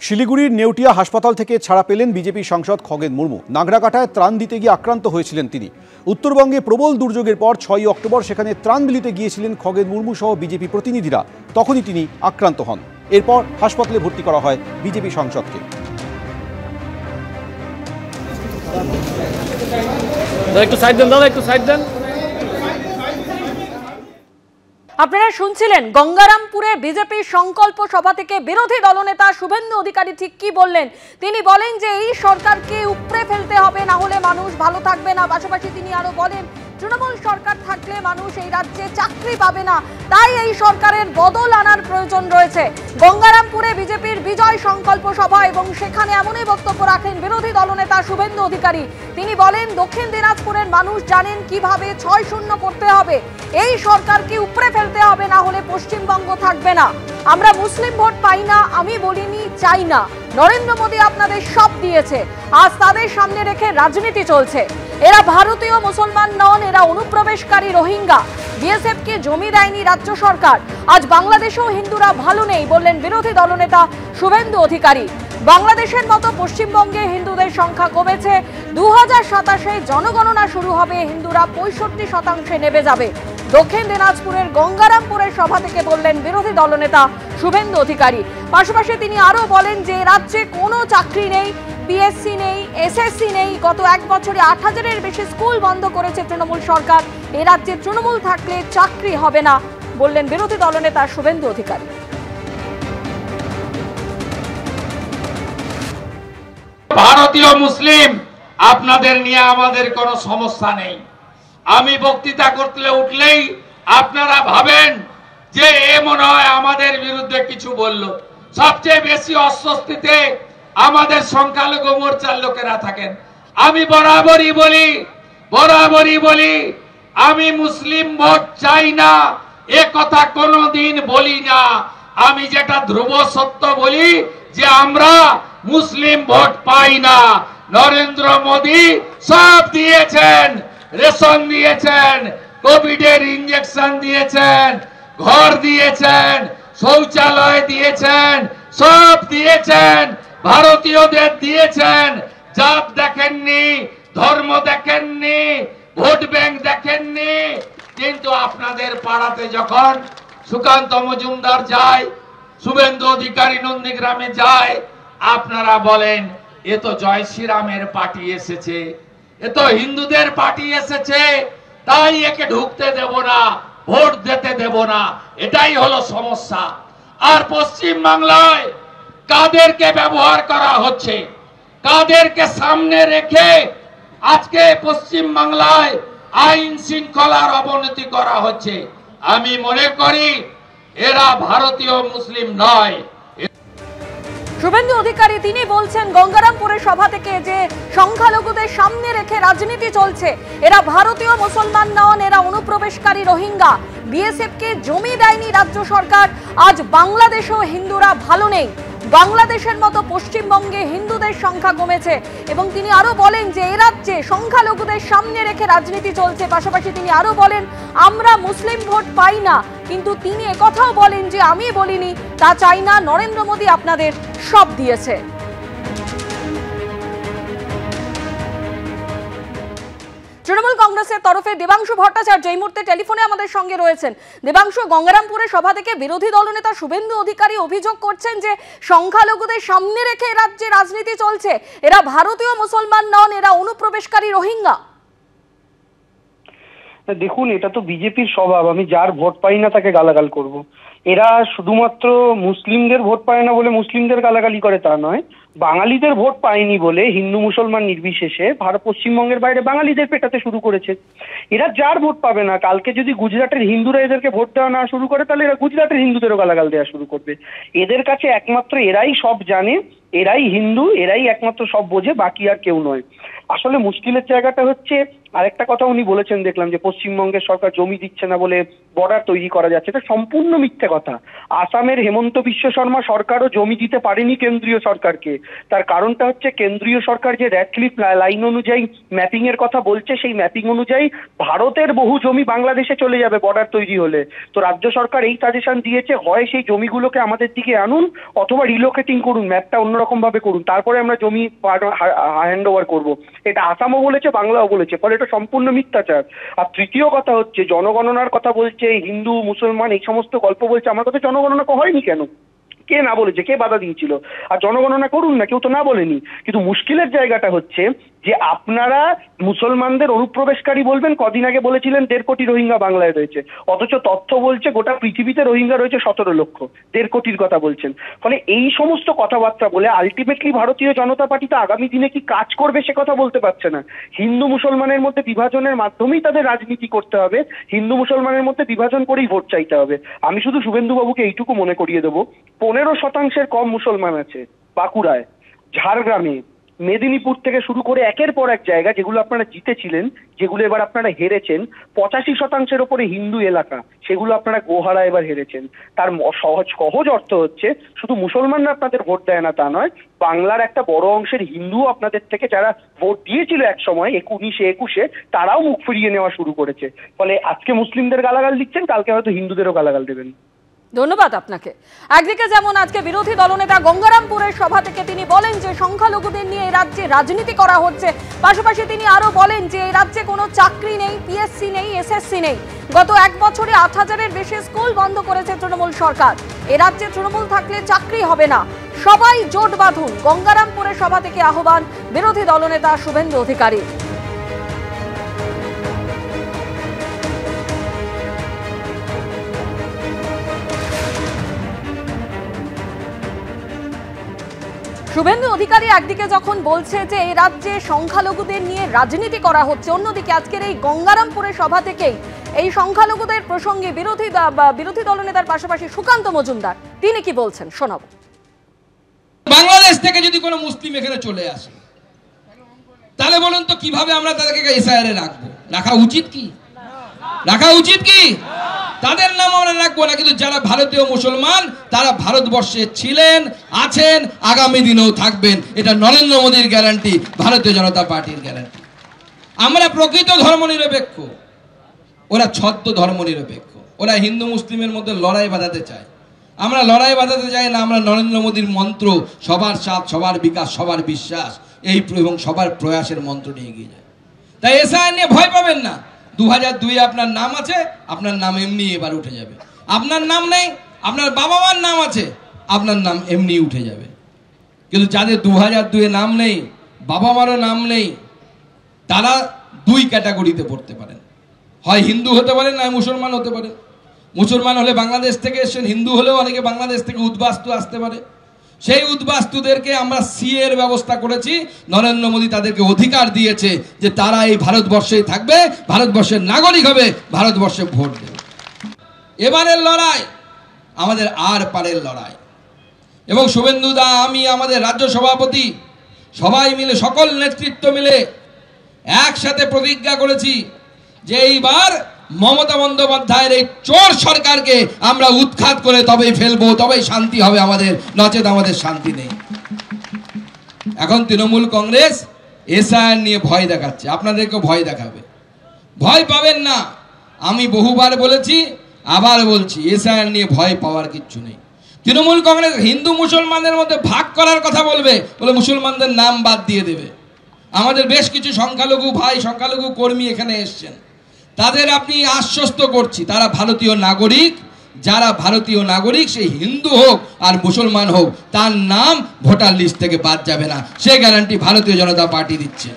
শিলিগুড়ির নেউটিয়া হাসপাতাল থেকে ছাড়া পেলেন বিজেপি সাংসদ খগেন মুর্মু। নাগরাকাটায় ত্রাণ দিতে গিয়ে আক্রান্ত হয়েছিলেন তিনি। উত্তরবঙ্গে প্রবল দুর্যোগের পর 6 অক্টোবর সেখানে ত্রাণ বিলিতে গিয়েছিলেন খগেন মুর্মু সহ বিজেপি প্রতিনিধিরা। তখনই তিনি আক্রান্ত হন। এরপর হাসপাতালে ভর্তি করা হয় বিজেপি সাংসদকে। একটু সাইড দেন দাদা, একটু সাইড দেন। আপনারা শুনছিলেন গঙ্গারামপুরে বিজেপির সংকল্প সভা থেকে বিরোধী দলনেতা শুভেন্দু অধিকারী ঠিক কি বললেন। তিনি বলেন যে এই সরকারকে উপড়ে ফেলতে হবে, না হলে মানুষ ভালো থাকবে না। পাশাপাশি তিনি আরো বলেন তৃণমূল সরকার থাকলে মানুষ এই রাজ্যে চাকরি পাবে না, তাই এই সরকারের বদল আনার প্রয়োজন রয়েছে। গঙ্গারামপুরে বিজেপির বিজয় সংকল্প সভা এবং সেখানে এমনই বক্তব্য রাখেন বিরোধী দলনেতা শুভেন্দু অধিকারী। তিনি বলেন দক্ষিণ দিনাজপুরের মানুষ জানেন কিভাবে 6-0 করতে হবে। এই সরকারকে উপড়ে ফেলতে হবে, না হলে পশ্চিমবঙ্গ থাকবে না। আমরা মুসলিম ভোট পাই না, আমি বলিনি চাই না। নরেন্দ্র মোদী আপনাদের সব দিয়েছে, আজ তাদের সামনে রেখে রাজনীতি চলছে। এরা ভারতীয় মুসলমান নন, এরা অনুপ্রবেশকারী রোহিঙ্গা। বিএসএফ কে জমি দেয়নি রাজ্য সরকার। আজ বাংলাদেশেও হিন্দুরা ভালো নেই বললেন বিরোধী দলনেতা শুভেন্দু অধিকারী। বাংলাদেশের মতো পশ্চিমবঙ্গে হিন্দুদের সংখ্যা কমেছে। 2027-এ জনগণনা শুরু হবে, হিন্দুরা 65% নেমে যাবে। দক্ষিণ দিনাজপুরের গঙ্গারামপুরের সভা থেকে বললেন বিরোধী দলনেতা শুভেন্দু অধিকারী। পাশাপাশি তিনি আরো বলেন যে রাজ্যে কোনো চাকরি নেই, পিএসসি নেই, এসএসসি নেই। গত 1 বছরে 8000-এর বেশি স্কুল বন্ধ করেছে তৃণমূল সরকার। এ রাজ্যে তৃণমূল থাকলে চাকরি হবে না বললেন বিরোধী দলনেতা শুভেন্দু অধিকারী। ভারতীয় মুসলিম আপনাদের নিয়ে আমাদের কোনো সমস্যা নেই। আমি বক্তৃতা করতে উঠলেই আপনারা ভাবেন যে এ মনে হয় আমাদের বিরুদ্ধে কিছু বলল। সবচেয়ে বেশি অস্বস্তিতে আমাদের সংখ্যালঘু মোর্চার লোকেরা থাকেন। আমি বরাবরই বলি আমি মুসলিম ভোট চাই না, এ কথা কোনোদিন বলি না। আমি যেটা ধ্রুব সত্য বলি যে আমরা মুসলিম ভোট পাই না। নরেন্দ্র মোদী সব দিয়েছেন, রেশন দিয়েছেন, কোভিডের ইঞ্জেকশন দিয়েছেন, ঘর দিয়েছেন, শৌচালয় দিয়েছেন, সব দিয়েছেন। ভারতীয়দের দিয়েছেন। জাত দেখেননি, ধর্ম দেখেননি, ভোট ব্যাংক দেখেননি। কিন্তু আপনাদের পাড়াতে যখন সুকান্ত মজুমদার যায়, শুভেন্দু অধিকারী নন্দীগ্রামে যায়, আপনারা বলেন এ তো জয় শ্রীরামের পার্টি এসেছে, এ তো হিন্দুদের পার্টি এসেছে, তাই একে ঢুকতে দেব না, ভোট দিতে দেব না। এটাই হলো সমস্যা। আর পশ্চিম বাংলায় কাদেরকে ব্যবহার করা হচ্ছে, কাদেরকে সামনে রেখে আজকে পশ্চিম বাংলায় আইন শৃঙ্খলার অবনতি করা হচ্ছে। আমি মনে করি এরা ভারতীয় মুসলিম নয়। শুভেন্দু অধিকারী তিনি বলছেন গঙ্গারামপুরের সভা থেকে যে সংখ্যালঘুদের সামনে রেখে রাজনীতি চলছে। এরা ভারতীয় মুসলমান নন, এরা অনুপ্রবেশকারী রোহিঙ্গা। বিএসএফ কে জমি দেয়নি রাজ্য সরকার। আজ বাংলাদেশেও হিন্দুরা ভালো নেই। বাংলাদেশের মতো পশ্চিমবঙ্গে হিন্দুদের সংখ্যা কমেছে। এবং তিনি আরো বলেন যে এ রাজ্যে সংখ্যালঘুদের সামনে রেখে রাজনীতি চলছে। পাশাপাশি তিনি আরো বলেন আমরা মুসলিম ভোট পাই না, কিন্তু তিনি একথাও বলেন যে আমি বলিনি তা চাই না। নরেন্দ্র মোদী আপনাদের সব দিয়েছে। তৃণমূল কংগ্রেসের তরফে দেবাংশু ভট্টাচার্য এই মুহূর্তে টেলিফোনে আমাদের সঙ্গে রয়েছেন। দেবাংশু, গঙ্গারামপুরের সভা থেকে বিরোধী দলনেতা শুভেন্দু অধিকারী অভিযোগ করছেন যে সংখ্যালঘুদের সামনে রেখে রাজ্যে রাজনীতি চলছে। এরা ভারতীয় মুসলমান নন, এরা অনুপ্রবেশকারী রোহিঙ্গা। দেখুন, এটা তো বিজেপির স্বভাব, আমি যার ভোট পাই না তাকে গালাগাল করব। এরা শুধুমাত্র মুসলিমদের ভোট পায় না বলে মুসলিমদের গালাগালি করে তা নয়, বাঙালিদের ভোট পায়নি বলে হিন্দু মুসলমান নির্বিশেষে পশ্চিমবঙ্গের বাইরে বাঙালিদের পেটাতে শুরু করেছে। এরা যার ভোট পাবে না, কালকে যদি গুজরাটের হিন্দুরা এদেরকে ভোট দেওয়া না শুরু করে, তাহলে এরা গুজরাটের হিন্দুদেরও গালাগাল দেওয়া শুরু করবে। এদের কাছে একমাত্র এরাই সব জানে এরাই হিন্দু, এরাই একমাত্র সব বোঝে, বাকি আর কেউ নয়। আসলে মুশকিলের জায়গাটা হচ্ছে, আরেকটা কথা উনি বলেছেন দেখলাম, যে পশ্চিমবঙ্গের সরকার জমি দিচ্ছে না বলে বর্ডার তৈরি করা যাচ্ছে। এটা সম্পূর্ণ মিথ্যে কথা। আসামের হেমন্ত বিশ্ব শর্মা সরকারও জমি দিতে পারেনি কেন্দ্রীয় সরকারকে। তার কারণটা হচ্ছে কেন্দ্রীয় সরকার যে রেড ক্লিফ লাইন অনুযায়ী ম্যাপিং এর কথা বলছে, সেই ম্যাপিং অনুযায়ী ভারতের বহু জমি বাংলাদেশে চলে যাবে বর্ডার তৈরি হলে। তো রাজ্য সরকার এই সাজেশন দিয়েছে, হয় সেই জমিগুলোকে আমাদের দিকে আনুন, অথবা রিলোকেটিং করুন, ম্যাপটা অন্যরকম ভাবে করুন, তারপরে আমরা জমি হ্যান্ড ওভার করবো। এটা আসামও বলেছে, বাংলাও বলেছে, ফলে এটা সম্পূর্ণ মিথ্যাচার। আর তৃতীয় কথা হচ্ছে, জনগণনার কথা বলছে, হিন্দু মুসলমান এই সমস্ত গল্প বলছে। আমার কাছে জনগণনা হয়নি কেন? কে না বলেছে? কে বাধা দিয়েছিল? আর জনগণনা করুন না, কেউ তো না বলেনি। কিন্তু মুশকিলের জায়গাটা হচ্ছে যে আপনারা মুসলমানদের অনুপ্রবেশকারী বলবেন, কদিন আগে বলেছিলেন 1.5 কোটি রোহিঙ্গা বাংলায় রয়েছে, অথচ তথ্য বলছে গোটা পৃথিবীতে রোহিঙ্গা রয়েছে 17 লক্ষ। 1.5 কোটির কথা বলছেন। ফলে এই সমস্ত কথাবার্তা বলে আলটিমেটলি ভারতীয় জনতা পার্টি তো আগামী দিনে কি কাজ করবে সে কথা বলতে পারছে না। হিন্দু মুসলমানের মধ্যে বিভাজনের মাধ্যমেই তাদের রাজনীতি করতে হবে, হিন্দু মুসলমানের মধ্যে বিভাজন করেই ভোট চাইতে হবে। আমি শুধু শুভেন্দুবাবুকে এইটুকু মনে করিয়ে দেবো, 15% কম মুসলমান আছে বাঁকুড়ায়, ঝাড়গ্রামে, মেদিনীপুর থেকে শুরু করে একের পর এক জায়গা যেগুলো আপনারা জিতেছিলেন, যেগুলো এবার আপনারা হেরেছেন। 85% ওপরে হিন্দু এলাকা, সেগুলো আপনারা গোহারা এবার হেরেছেন। তার সহজ অর্থ হচ্ছে, শুধু মুসলমানরা আপনাদের ভোট দেয় না তা নয়, বাংলার একটা বড় অংশের হিন্দু আপনাদের থেকে যারা ভোট দিয়েছিল এক সময় 19-21-এ, তারাও মুখ ফিরিয়ে নেওয়া শুরু করেছে। ফলে আজকে মুসলিমদের গালাগাল দিচ্ছেন, কালকে হয়তো হিন্দুদেরও গালাগাল দেবেন। ধন্যবাদ আপনাকে। একদিকে যেমন আজকে বিরোধী দলনেতা গঙ্গারামপুরের সভা থেকে তিনি বলেন যে সংখ্যালঘুদের নিয়ে এই রাজ্যে রাজনীতি করা হচ্ছে, পাশাপাশি তিনি আরো বলেন যে এই রাজ্যে কোনো চাকরি নেই, পিএসসি নেই, এসএসসি নেই। গত 1 বছরে 8,000-এর বেশি স্কুল বন্ধ করেছে তৃণমূল সরকার। এ রাজ্যে তৃণমূল থাকলে চাকরি হবে না, সবাই জোট বাঁধুন, গঙ্গারামপুরের সভা থেকে আহ্বান বিরোধী দলনেতা শুভেন্দু অধিকারী। শুভেন্দু অধিকারী একদিকে যখন বলছে যে এই রাজ্যে সংখ্যালঘুদের নিয়ে রাজনীতি করা হচ্ছে, অন্যদিকে আজকের এই গঙ্গারামপুরের সভা থেকেই এই সংখ্যালঘুদের প্রসঙ্গে বিরোধী দলনেতার পাশাপাশি সুকান্ত মজুমদার তিনি কি বলছেন শোনাবো। বাংলাদেশ থেকে যদি কোনো মুসলিম এখানে চলে আসে, তাহলে বলুন তো কিভাবে আমরা তাদেরকে এসআইআর এ রাখবো? রাখা উচিত কি? রাখা উচিত কি? তাদের নাম আমরা রাখবো না, কিন্তু যারা ভারতীয় মুসলমান তারা ভারতবর্ষে ছিলেন, আছেন, আগামী দিনেও থাকবেন। এটা নরেন্দ্র মোদীর গ্যারান্টি, ভারতীয় জনতা পার্টির গ্যারান্টি। আমরা প্রকৃত ধর্মনিরপেক্ষ, ওরা ছদ্ম ধর্মনিরপেক্ষ। ওরা হিন্দু মুসলিমের মধ্যে লড়াই বাঁধাতে চায়, আমরা লড়াই বাঁধাতে চাই না। আমরা নরেন্দ্র মোদীর মন্ত্র, সবার সাথ, সবার বিকাশ, সবার বিশ্বাস, এই এবং সবার প্রয়াসের মন্ত্র নিয়ে এগিয়ে যায়। তাই এসআইআর নিয়ে ভয় পাবেন না। 2002-এ আপনার নাম আছে, আপনার নাম এমনি এবার উঠে যাবে। আপনার নাম নেই, আপনার বাবা মার নাম আছে, আপনার নাম এমনি উঠে যাবে। কিন্তু যাদের 2002-এ নাম নেই, বাবা মারও নাম নেই, তারা 2 ক্যাটাগরিতে পড়তে পারেন। হয় হিন্দু হতে পারেন, নয় মুসলমান হতে পারেন। মুসলমান হলে বাংলাদেশ থেকে এসেছেন, হিন্দু হলেও অনেকে বাংলাদেশ থেকে উদ্বাস্তু আসতে পারে। সেই উদ্বাস্তুদেরকে আমরা সিএ এর ব্যবস্থা করেছি। নরেন্দ্র মোদী তাদেরকে অধিকার দিয়েছে যে তারা এই ভারতবর্ষেই থাকবে, ভারতবর্ষের নাগরিক হবে, ভারতবর্ষে ভোট দেবে। এবারের লড়াই আমাদের আর পারের লড়াই। এবং শুভেন্দু দা, আমি, আমাদের রাজ্য সভাপতি সবাই মিলে, সকল নেতৃত্ব মিলে একসাথে প্রতিজ্ঞা করেছি যে এইবার মমতা বন্দ্যোপাধ্যায়ের এই চোর সরকারকে আমরা উৎখাত করে তবেই ফেলবো, তবেই শান্তি হবে আমাদের, নচেত আমাদের শান্তি নেই। এখন তৃণমূল কংগ্রেস এসআইআর নিয়ে ভয় দেখাচ্ছে, আপনাদেরকে ভয় দেখাবে। ভয় পাবেন না। আমি বহুবার বলেছি, আবার বলছি, এসআইআর নিয়ে ভয় পাওয়ার কিচ্ছু নেই। তৃণমূল কংগ্রেস হিন্দু মুসলমানদের মধ্যে ভাগ করার কথা বলবে, বলে মুসলমানদের নাম বাদ দিয়ে দেবে। আমাদের বেশ কিছু সংখ্যালঘু ভাই, সংখ্যালঘু কর্মী এখানে এসছেন, তাদের আপনি আশ্বস্ত করছি, তারা ভারতীয় নাগরিক। যারা ভারতীয় নাগরিক, সে হিন্দু হোক আর মুসলমান হোক, তার নাম ভোটার লিস্ট থেকে বাদ যাবে না, সে গ্যারান্টি ভারতীয় জনতা পার্টি দিচ্ছে।